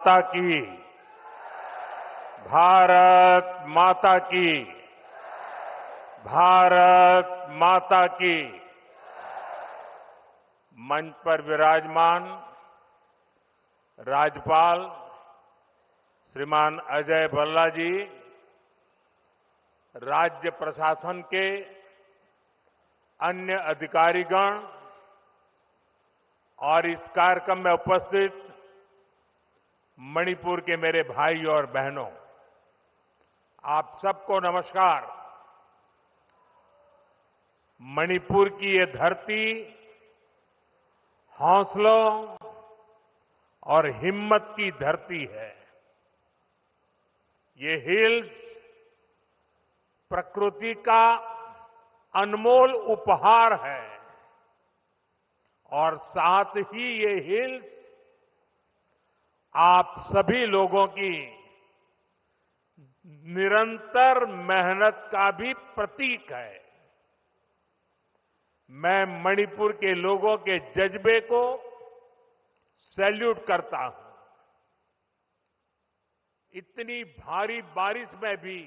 माता की, भारत माता की, भारत माता की। मंच पर विराजमान राज्यपाल श्रीमान अजय भल्ला जी, राज्य प्रशासन के अन्य अधिकारीगण और इस कार्यक्रम में उपस्थित मणिपुर के मेरे भाई और बहनों, आप सबको नमस्कार। मणिपुर की ये धरती हौसलों और हिम्मत की धरती है। ये हिल्स प्रकृति का अनमोल उपहार है और साथ ही ये हिल्स आप सभी लोगों की निरंतर मेहनत का भी प्रतीक है। मैं मणिपुर के लोगों के जज्बे को सैल्यूट करता हूं। इतनी भारी बारिश में भी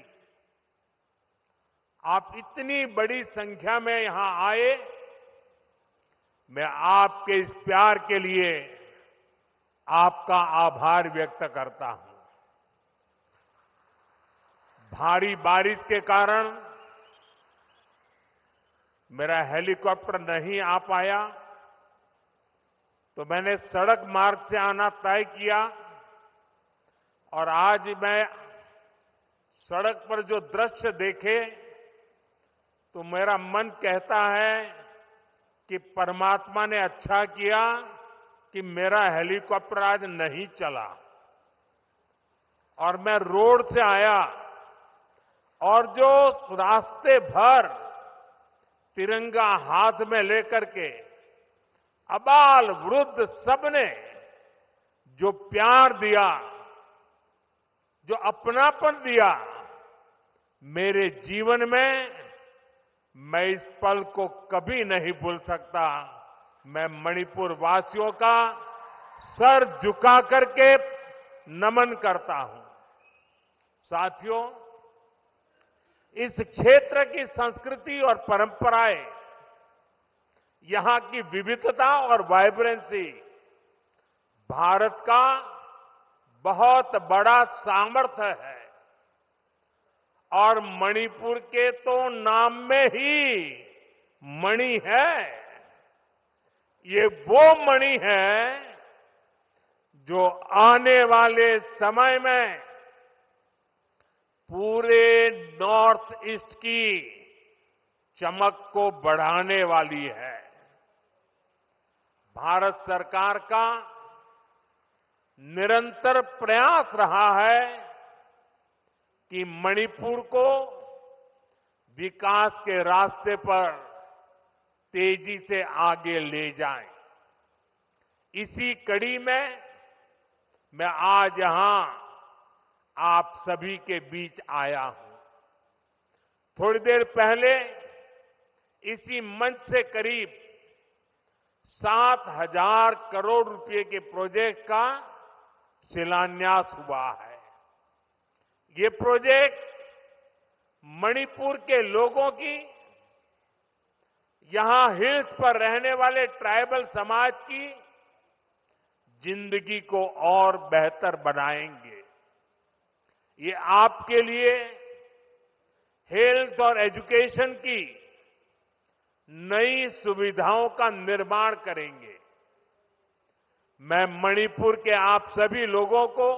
आप इतनी बड़ी संख्या में यहां आए, मैं आपके इस प्यार के लिए आपका आभार व्यक्त करता हूं। भारी बारिश के कारण मेरा हेलीकॉप्टर नहीं आ पाया, तो मैंने सड़क मार्ग से आना तय किया और आज मैं सड़क पर जो दृश्य देखे तो मेरा मन कहता है कि परमात्मा ने अच्छा किया कि मेरा हेलीकॉप्टर आज नहीं चला और मैं रोड से आया और जो रास्ते भर तिरंगा हाथ में लेकर के अबाल वृद्ध सबने जो प्यार दिया, जो अपनापन दिया, मेरे जीवन में मैं इस पल को कभी नहीं भूल सकता। मैं मणिपुर वासियों का सर झुका करके नमन करता हूं। साथियों, इस क्षेत्र की संस्कृति और परंपराएं, यहां की विविधता और वाइब्रेंसी भारत का बहुत बड़ा सामर्थ्य है और मणिपुर के तो नाम में ही मणि है। ये वो मणि है जो आने वाले समय में पूरे नॉर्थ ईस्ट की चमक को बढ़ाने वाली है। भारत सरकार का निरंतर प्रयास रहा है कि मणिपुर को विकास के रास्ते पर तेजी से आगे ले जाएं। इसी कड़ी में मैं आज यहां आप सभी के बीच आया हूं। थोड़ी देर पहले इसी मंच से करीब 7,000 करोड़ रुपए के प्रोजेक्ट का शिलान्यास हुआ है। ये प्रोजेक्ट मणिपुर के लोगों की, यहां हिल्स पर रहने वाले ट्राइबल समाज की जिंदगी को और बेहतर बनाएंगे। ये आपके लिए हेल्थ और एजुकेशन की नई सुविधाओं का निर्माण करेंगे। मैं मणिपुर के आप सभी लोगों को,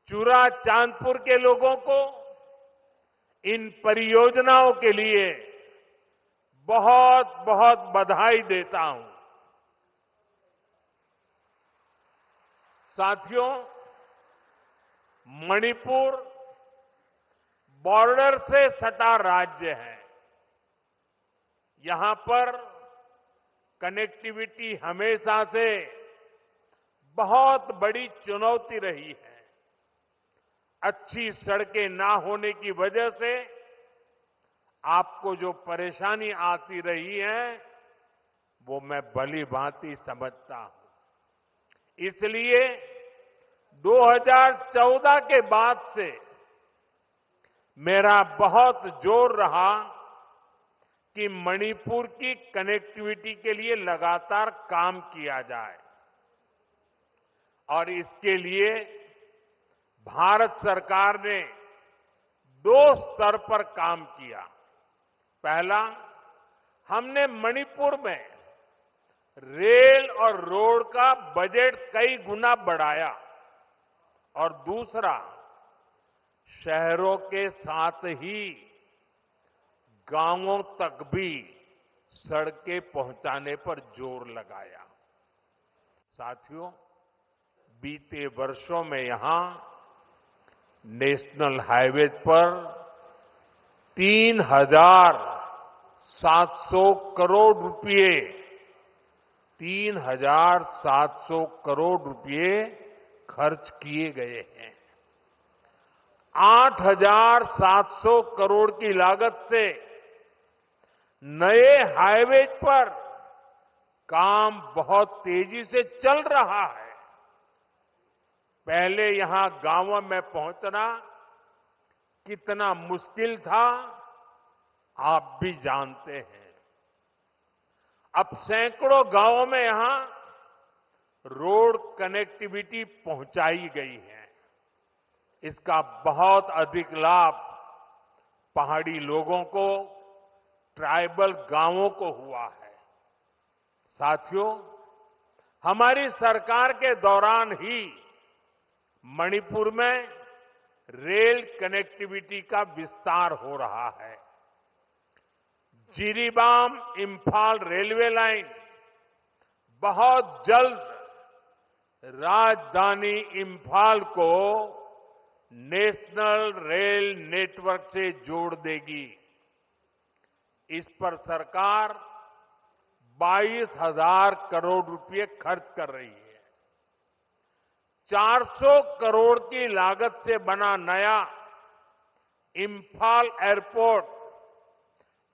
चुरा चांदपुर के लोगों को इन परियोजनाओं के लिए बहुत बहुत बधाई देता हूं। साथियों, मणिपुर बॉर्डर से सटा राज्य है। यहां पर कनेक्टिविटी हमेशा से बहुत बड़ी चुनौती रही है। अच्छी सड़कें ना होने की वजह से आपको जो परेशानी आती रही है वो मैं भली भांति समझता हूं। इसलिए 2014 के बाद से मेरा बहुत जोर रहा कि मणिपुर की कनेक्टिविटी के लिए लगातार काम किया जाए और इसके लिए भारत सरकार ने 2 स्तर पर काम किया। पहला, हमने मणिपुर में रेल और रोड का बजट कई गुना बढ़ाया और दूसरा, शहरों के साथ ही गांवों तक भी सड़कें पहुंचाने पर जोर लगाया। साथियों, बीते वर्षों में यहां नेशनल हाईवे पर 3,700 करोड़ रुपए 3,700 करोड़ रुपए खर्च किए गए हैं। 8,700 करोड़ की लागत से नए हाईवे पर काम बहुत तेजी से चल रहा है। पहले यहां गांवों में पहुंचना कितना मुश्किल था, आप भी जानते हैं। अब सैकड़ों गांवों में यहां रोड कनेक्टिविटी पहुंचाई गई है। इसका बहुत अधिक लाभ पहाड़ी लोगों को, ट्राइबल गांवों को हुआ है। साथियों, हमारी सरकार के दौरान ही मणिपुर में रेल कनेक्टिविटी का विस्तार हो रहा है। जिरीबाम इंफाल रेलवे लाइन बहुत जल्द राजधानी इंफाल को नेशनल रेल नेटवर्क से जोड़ देगी। इस पर सरकार 22,000 करोड़ रुपए खर्च कर रही है। 400 करोड़ की लागत से बना नया इंफाल एयरपोर्ट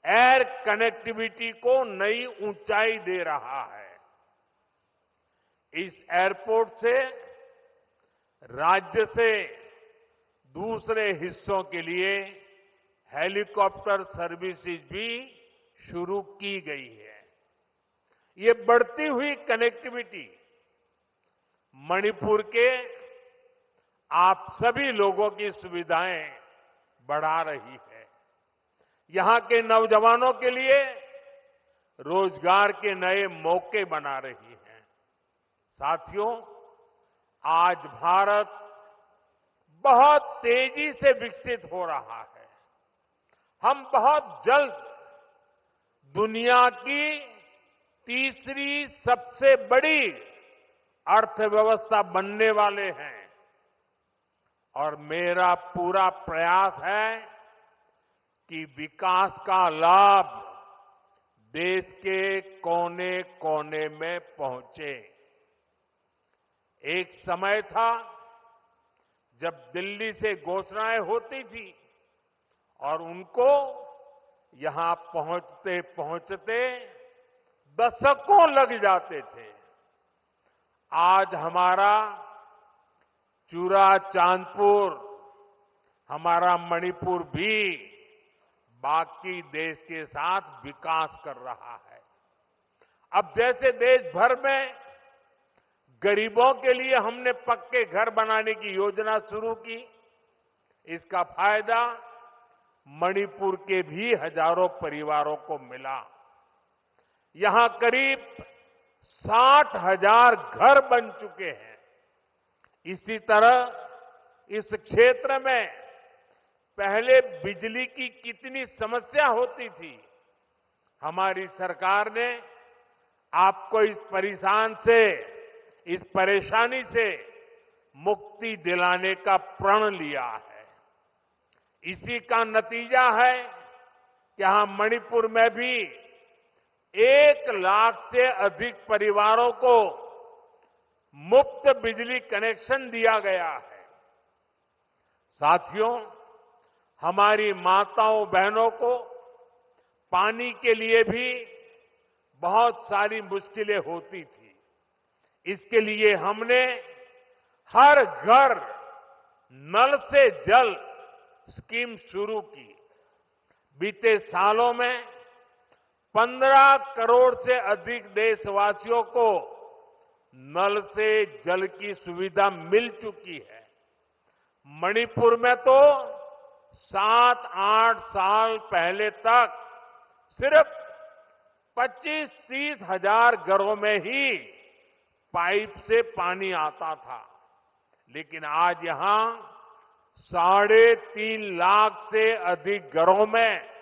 एयर कनेक्टिविटी को नई ऊंचाई दे रहा है। इस एयरपोर्ट से राज्य से दूसरे हिस्सों के लिए हेलीकॉप्टर सर्विसेज भी शुरू की गई है। ये बढ़ती हुई कनेक्टिविटी मणिपुर के आप सभी लोगों की सुविधाएं बढ़ा रही है। यहां के नौजवानों के लिए रोजगार के नए मौके बना रही है। साथियों, आज भारत बहुत तेजी से विकसित हो रहा है। हम बहुत जल्द दुनिया की तीसरी सबसे बड़ी अर्थव्यवस्था बनने वाले हैं और मेरा पूरा प्रयास है कि विकास का लाभ देश के कोने कोने में पहुंचे। एक समय था जब दिल्ली से घोषणाएं होती थी और उनको यहां पहुंचते पहुंचते दशकों लग जाते थे। आज हमारा चूरा चांदपुर, हमारा मणिपुर भी बाकी देश के साथ विकास कर रहा है। अब जैसे देश भर में गरीबों के लिए हमने पक्के घर बनाने की योजना शुरू की, इसका फायदा मणिपुर के भी हजारों परिवारों को मिला। यहां करीब 60,000 घर बन चुके हैं। इसी तरह इस क्षेत्र में पहले बिजली की कितनी समस्या होती थी। हमारी सरकार ने आपको इस परेशानी से मुक्ति दिलाने का प्रण लिया है। इसी का नतीजा है कि यहां मणिपुर में भी 1 लाख से अधिक परिवारों को मुफ्त बिजली कनेक्शन दिया गया है। साथियों, हमारी माताओं बहनों को पानी के लिए भी बहुत सारी मुश्किलें होती थी। इसके लिए हमने हर घर नल से जल स्कीम शुरू की। बीते सालों में 15 करोड़ से अधिक देशवासियों को नल से जल की सुविधा मिल चुकी है। मणिपुर में तो 7-8 साल पहले तक सिर्फ 25-30 हजार घरों में ही पाइप से पानी आता था, लेकिन आज यहां 3.5 लाख से अधिक घरों में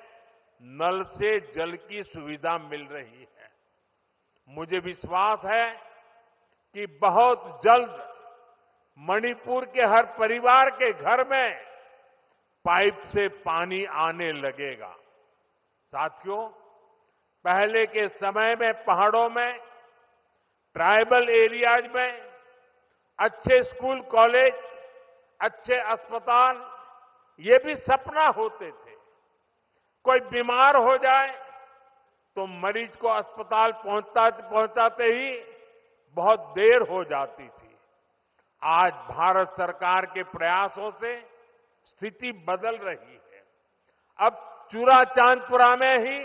नल से जल की सुविधा मिल रही है। मुझे विश्वास है कि बहुत जल्द मणिपुर के हर परिवार के घर में पाइप से पानी आने लगेगा। साथियों, पहले के समय में पहाड़ों में, ट्राइबल एरियाज में अच्छे स्कूल कॉलेज, अच्छे अस्पताल ये भी सपना होते थे। कोई बीमार हो जाए तो मरीज को अस्पताल पहुंचाते ही बहुत देर हो जाती थी। आज भारत सरकार के प्रयासों से स्थिति बदल रही है। अब चूराचांदपुरा में ही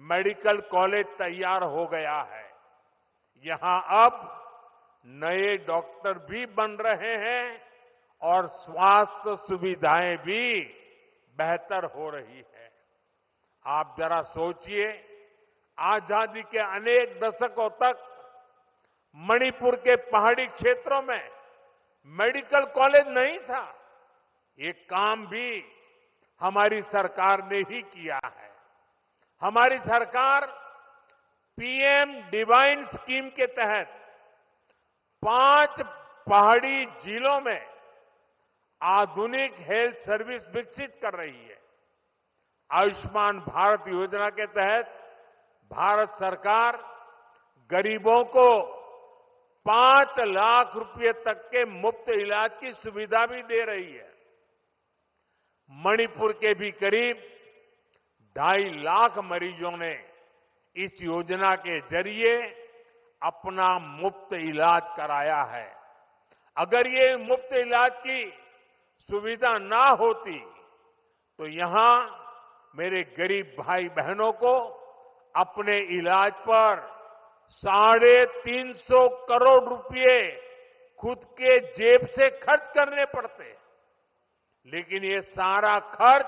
मेडिकल कॉलेज तैयार हो गया है। यहां अब नए डॉक्टर भी बन रहे हैं और स्वास्थ्य सुविधाएं भी बेहतर हो रही है। आप जरा सोचिए, आजादी के अनेक दशकों तक मणिपुर के पहाड़ी क्षेत्रों में मेडिकल कॉलेज नहीं था। ये काम भी हमारी सरकार ने ही किया है। हमारी सरकार पीएम डिवाइन स्कीम के तहत 5 पहाड़ी जिलों में आधुनिक हेल्थ सर्विस विकसित कर रही है। आयुष्मान भारत योजना के तहत भारत सरकार गरीबों को 5 लाख रुपए तक के मुफ्त इलाज की सुविधा भी दे रही है। मणिपुर के भी करीब 2.5 लाख मरीजों ने इस योजना के जरिए अपना मुफ्त इलाज कराया है। अगर ये मुफ्त इलाज की सुविधा ना होती तो यहां मेरे गरीब भाई बहनों को अपने इलाज पर 350 करोड़ रुपए खुद के जेब से खर्च करने पड़ते। लेकिन ये सारा खर्च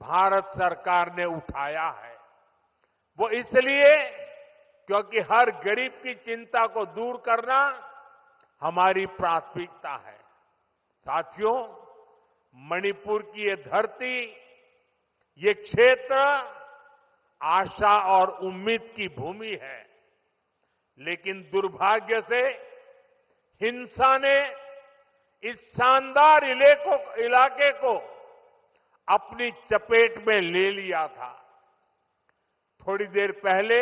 भारत सरकार ने उठाया है। वो इसलिए क्योंकि हर गरीब की चिंता को दूर करना हमारी प्राथमिकता है। साथियों, मणिपुर की ये धरती, ये क्षेत्र आशा और उम्मीद की भूमि है। लेकिन दुर्भाग्य से हिंसा ने इस शानदार इलाके को अपनी चपेट में ले लिया था। थोड़ी देर पहले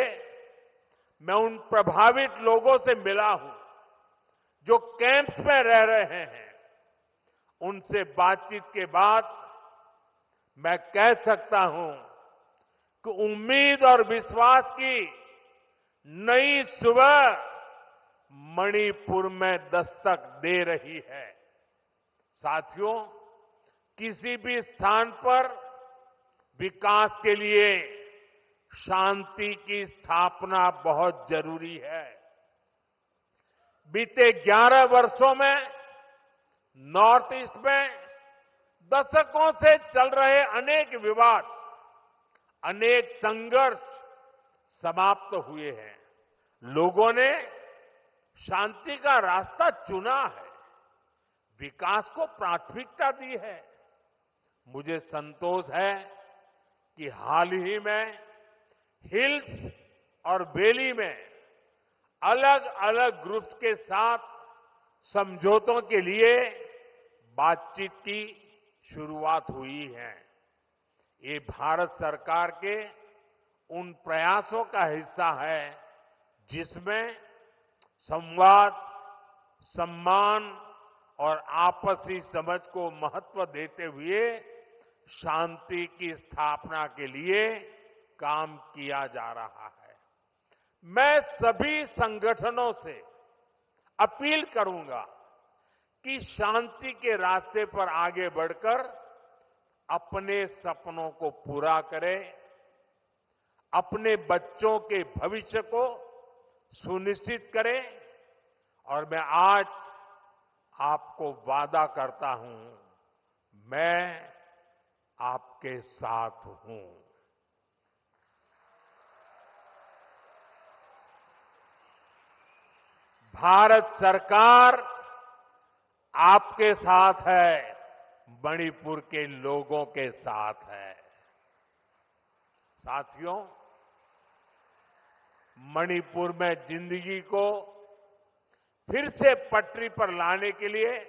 मैं उन प्रभावित लोगों से मिला हूं जो कैंप्स में रह रहे हैं। उनसे बातचीत के बाद मैं कह सकता हूं कि उम्मीद और विश्वास की नई सुबह मणिपुर में दस्तक दे रही है। साथियों, किसी भी स्थान पर विकास के लिए शांति की स्थापना बहुत जरूरी है। बीते 11 वर्षों में नॉर्थ ईस्ट में दशकों से चल रहे अनेक विवाद, अनेक संघर्ष समाप्त हुए हैं। लोगों ने शांति का रास्ता चुना है, विकास को प्राथमिकता दी है। मुझे संतोष है कि हाल ही में हिल्स और वैली में अलग अलग ग्रुप्स के साथ समझौतों के लिए बातचीत की शुरुआत हुई है। ये भारत सरकार के उन प्रयासों का हिस्सा है जिसमें संवाद, सम्मान और आपसी समझ को महत्व देते हुए शांति की स्थापना के लिए काम किया जा रहा है। मैं सभी संगठनों से अपील करूंगा कि शांति के रास्ते पर आगे बढ़कर अपने सपनों को पूरा करें, अपने बच्चों के भविष्य को सुनिश्चित करें। और मैं आज आपको वादा करता हूं, मैं आपके साथ हूं। भारत सरकार आपके साथ है, मणिपुर के लोगों के साथ है। साथियों, मणिपुर में जिंदगी को फिर से पटरी पर लाने के लिए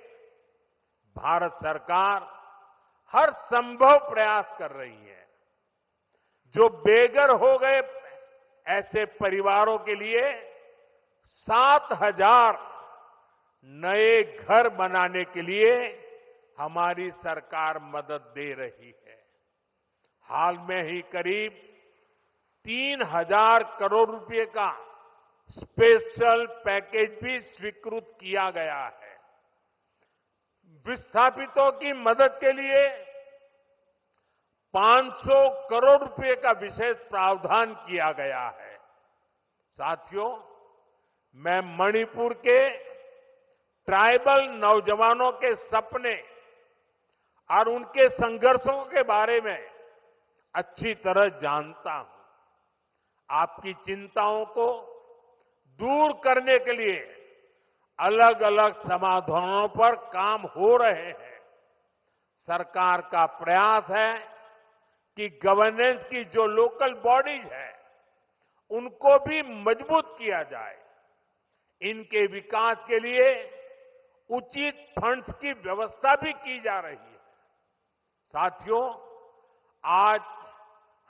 भारत सरकार हर संभव प्रयास कर रही है। जो बेघर हो गए ऐसे परिवारों के लिए 7,000 नए घर बनाने के लिए हमारी सरकार मदद दे रही है। हाल में ही करीब 3,000 करोड़ रुपए का स्पेशल पैकेज भी स्वीकृत किया गया है। विस्थापितों की मदद के लिए 500 करोड़ रुपए का विशेष प्रावधान किया गया है। साथियों, मैं मणिपुर के ट्राइबल नौजवानों के सपने और उनके संघर्षों के बारे में अच्छी तरह जानता हूं। आपकी चिंताओं को दूर करने के लिए अलग अलग समाधानों पर काम हो रहे हैं। सरकार का प्रयास है कि गवर्नेंस की जो लोकल बॉडीज है उनको भी मजबूत किया जाए। इनके विकास के लिए उचित फंड्स की व्यवस्था भी की जा रही है। साथियों, आज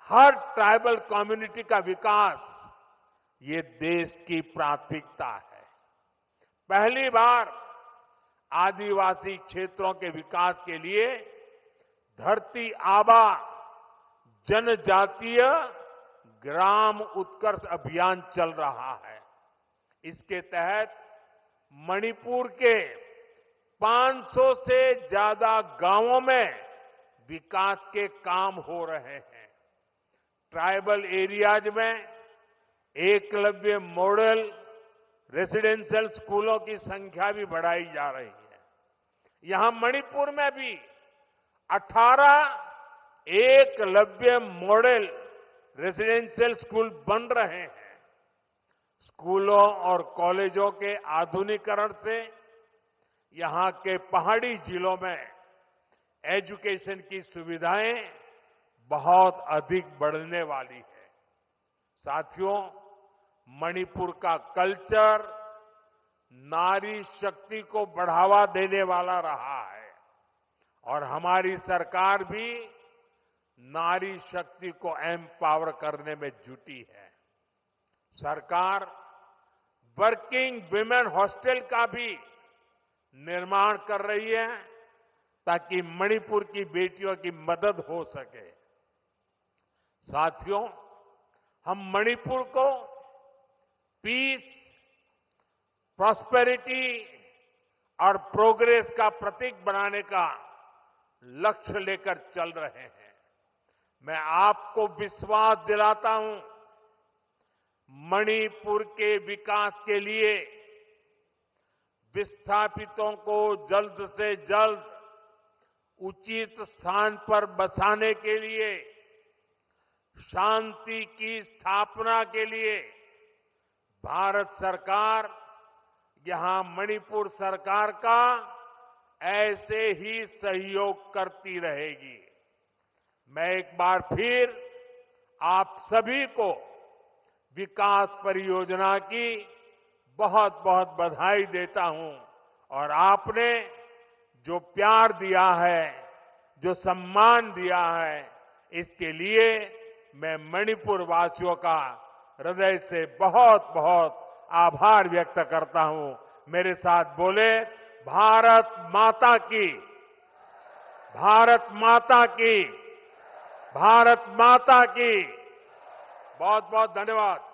हर ट्राइबल कम्युनिटी का विकास ये देश की प्राथमिकता है। पहली बार आदिवासी क्षेत्रों के विकास के लिए धरती आबा जनजातीय ग्राम उत्कर्ष अभियान चल रहा है। इसके तहत मणिपुर के 500 से ज्यादा गांवों में विकास के काम हो रहे हैं। ट्राइबल एरियाज में एकलव्य मॉडल रेसिडेंशियल स्कूलों की संख्या भी बढ़ाई जा रही है। यहां मणिपुर में भी 18 एकलव्य मॉडल रेसिडेंशियल स्कूल बन रहे हैं। स्कूलों और कॉलेजों के आधुनिकीकरण से यहां के पहाड़ी जिलों में एजुकेशन की सुविधाएं बहुत अधिक बढ़ने वाली है। साथियों, मणिपुर का कल्चर नारी शक्ति को बढ़ावा देने वाला रहा है और हमारी सरकार भी नारी शक्ति को एम्पावर करने में जुटी है। सरकार वर्किंग विमेन हॉस्टल का भी निर्माण कर रही है ताकि मणिपुर की बेटियों की मदद हो सके। साथियों, हम मणिपुर को पीस, प्रॉस्पेरिटी और प्रोग्रेस का प्रतीक बनाने का लक्ष्य लेकर चल रहे हैं। मैं आपको विश्वास दिलाता हूं, मणिपुर के विकास के लिए विस्थापितों को जल्द से जल्द उचित स्थान पर बसाने के लिए, शांति की स्थापना के लिए भारत सरकार यहां मणिपुर सरकार का ऐसे ही सहयोग करती रहेगी। मैं एक बार फिर आप सभी को विकास परियोजना की बहुत बहुत बधाई देता हूं और आपने जो प्यार दिया है, जो सम्मान दिया है, इसके लिए मैं मणिपुर वासियों का हृदय से बहुत बहुत आभार व्यक्त करता हूं। मेरे साथ बोले, भारत माता की, भारत माता की, भारत माता की। बहुत बहुत धन्यवाद।